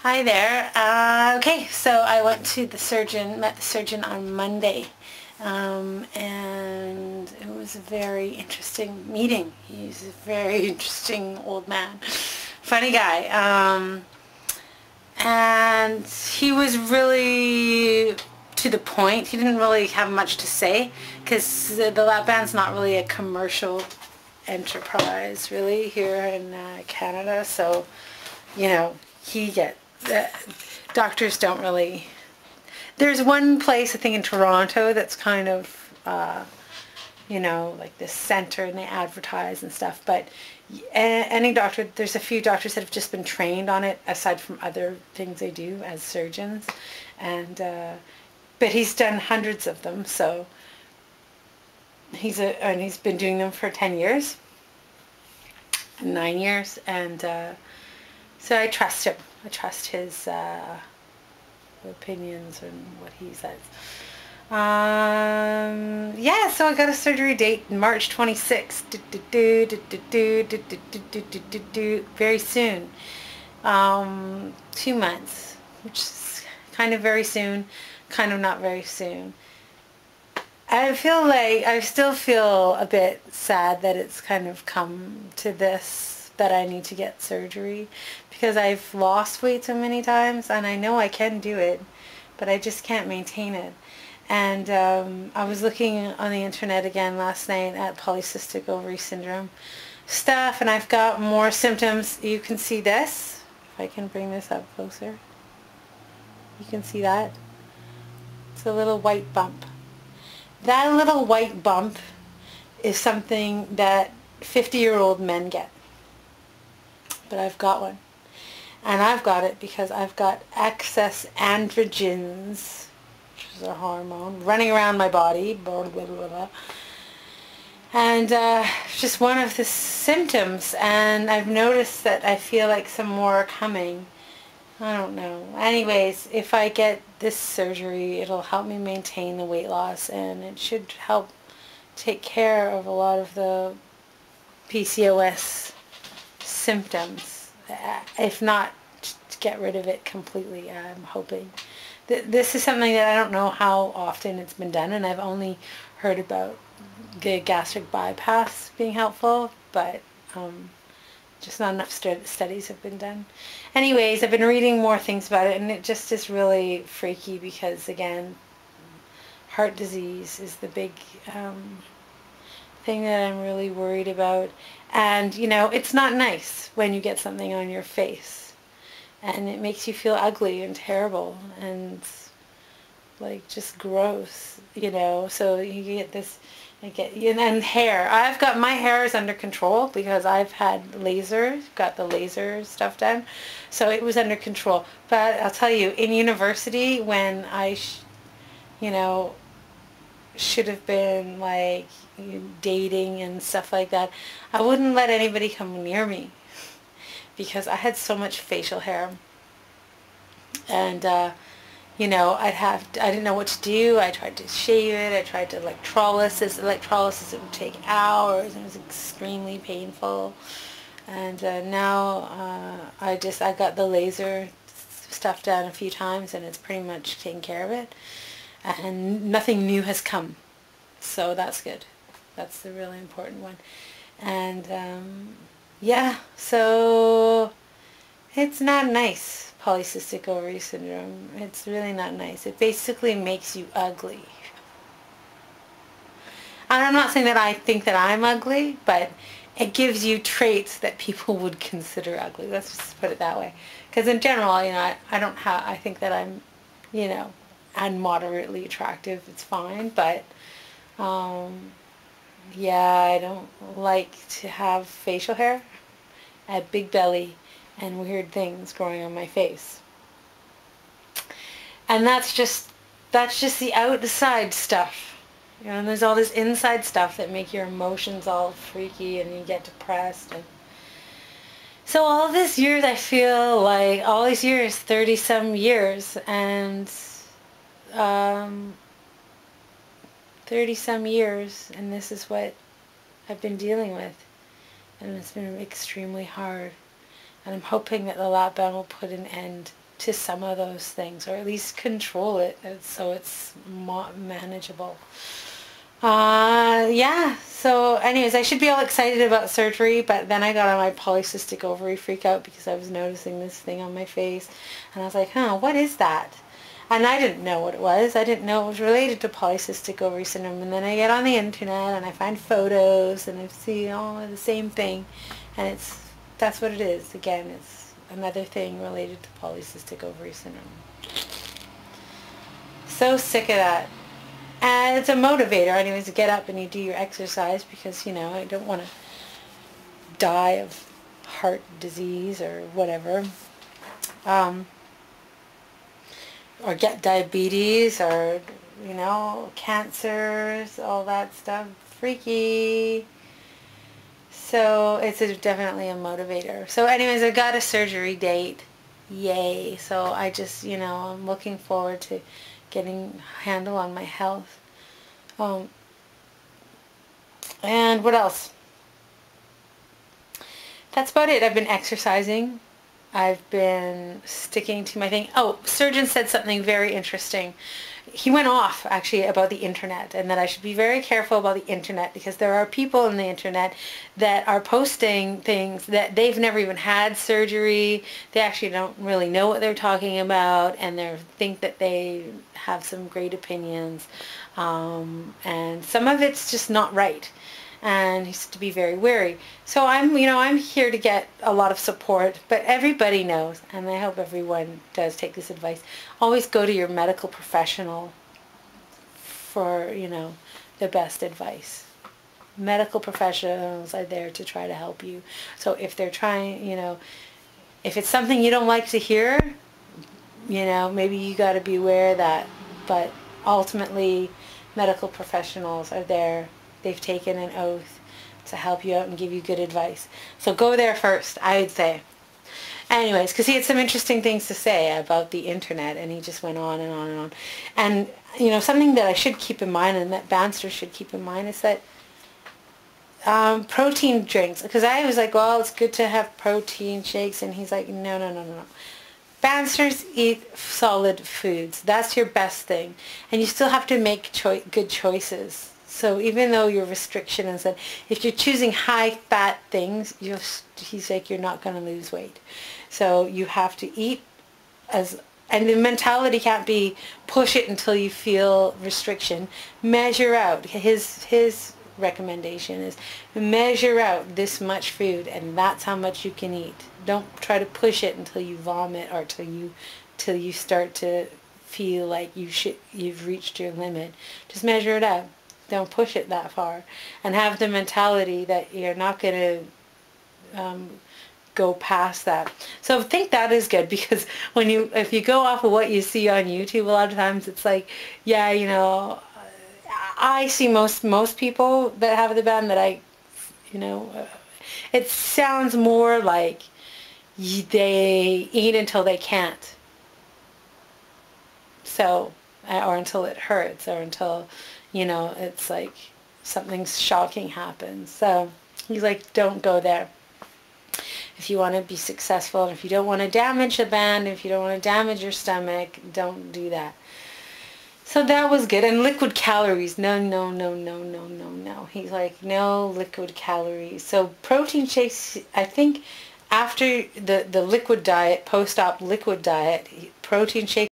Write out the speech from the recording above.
Hi there. Okay, so I went to met the surgeon on Monday, and it was a very interesting meeting. He's a very interesting old man, funny guy, and he was really to the point. He didn't really have much to say because the lap band's not really a commercial enterprise really here in Canada, so you know, doctors don't really, there's one place I think in Toronto that's kind of, like this center, and they advertise and stuff, but any doctor, there's a few doctors that have just been trained on it aside from other things they do as surgeons, and but he's done hundreds of them, so and he's been doing them for 10 years, 9 years, and so I trust him. I trust his opinions and what he says. Yeah, so I got a surgery date March 26th. Very soon. 2 months, which is kind of very soon, kind of not very soon. I still feel a bit sad that it's kind of come to this, that I need to get surgery, because I've lost weight so many times and I know I can do it, but I just can't maintain it. And I was looking on the internet again last night at polycystic ovary syndrome stuff, and I've got more symptoms. You can see this, if I can bring this up closer. You can see that. It's a little white bump. That little white bump is something that 50-year-old men get. But I've got one. And I've got it because I've got excess androgens, which is a hormone, running around my body, blah, blah, blah, blah. And just one of the symptoms. And I've noticed that I feel like some more are coming. I don't know. Anyways, if I get this surgery, it'll help me maintain the weight loss, and it should help take care of a lot of the PCOS symptoms, if not to get rid of it completely. I'm hoping. This is something that I don't know how often it's been done, and I've only heard about the gastric bypass being helpful, but just not enough studies have been done. Anyways, I've been reading more things about it, and it just is really freaky because, again, heart disease is the big thing that I'm really worried about. And, it's not nice when you get something on your face, and it makes you feel ugly and terrible and, like, just gross, so you get this, and hair. I've got, my hair is under control because I've had got the laser stuff done, so it was under control. But I'll tell you, in university, when I, should have been, like, dating and stuff like that, I wouldn't let anybody come near me because I had so much facial hair, and I didn't know what to do. I tried to shave it. I tried to electrolysis. Electrolysis, it would take hours, and it was extremely painful. And now I got the laser stuff done a few times, and it's pretty much taken care of it. And nothing new has come. So that's good. That's the really important one. And yeah, so it's not nice. Polycystic ovary syndrome. It's really not nice. It basically makes you ugly. And I'm not saying that I think that I'm ugly, but it gives you traits that people would consider ugly. Let's just put it that way. Because in general, I think that I'm, I'm moderately attractive. It's fine, but yeah, I don't like to have facial hair, a big belly, and weird things growing on my face. And that's just the outside stuff. And there's all this inside stuff that make your emotions all freaky, and you get depressed. And so all this years, I feel like all these years, 30-some years, and 30-some years, and this is what I've been dealing with. And it's been extremely hard. And I'm hoping that the lap band will put an end to some of those things, or at least control it so it's manageable. Yeah, so anyways, I should be all excited about surgery, but then I got on my polycystic ovary freak out because I was noticing this thing on my face, and I was like, what is that? And I didn't know what it was. I didn't know it was related to polycystic ovary syndrome. And then I get on the internet and I find photos and I see all the same thing, and that's what it is. Again, it's another thing related to polycystic ovary syndrome. So sick of that. And it's a motivator, anyways, to get up and you do your exercise because, I don't want to die of heart disease or whatever. Or get diabetes or, cancers, all that stuff. Freaky. So it's definitely a motivator. So anyways, I got a surgery date. Yay. So I just, I'm looking forward to getting a handle on my health. And what else? That's about it. I've been exercising. I've been sticking to my thing. Oh, surgeon said something very interesting. He went off, actually, about the internet, and that I should be very careful about the internet because there are people on the internet that are posting things that they've never even had surgery. They actually don't really know what they're talking about, and they think that they have some great opinions. And some of it's just not right. And he's to be very wary. So I'm here to get a lot of support, but everybody knows, and I hope everyone does take this advice. Always go to your medical professional for, the best advice. Medical professionals are there to try to help you. So if they're trying, if it's something you don't like to hear, maybe you got to be aware of that. But ultimately, medical professionals are there. They've taken an oath to help you out and give you good advice. So go there first, I would say. Anyways, because he had some interesting things to say about the internet, and he just went on and on and on. And, something that I should keep in mind, and that Banster should keep in mind, is that protein drinks, because I was like, well, it's good to have protein shakes, and he's like, no. Bansters eat solid foods. That's your best thing. And you still have to make good choices. So even though your restriction is that if you're choosing high-fat things, he's like, you're not going to lose weight. So you have to eat and the mentality can't be push it until you feel restriction. Measure out. His recommendation is measure out this much food, and that's how much you can eat. Don't try to push it until you vomit or till you start to feel like you've reached your limit. Just measure it out. Don't push it that far, and have the mentality that you're not going to go past that. So I think that is good, because if you go off of what you see on YouTube, a lot of times it's like, yeah, I see most people that have the band that it sounds more like they eat until they can't. So, or until it hurts, or until it's like something shocking happens. So he's like, don't go there. If you want to be successful, and if you don't want to damage the band, if you don't want to damage your stomach, don't do that. So that was good. And liquid calories, no. He's like, no liquid calories. So protein shakes, I think after the liquid diet, post-op liquid diet, protein shakes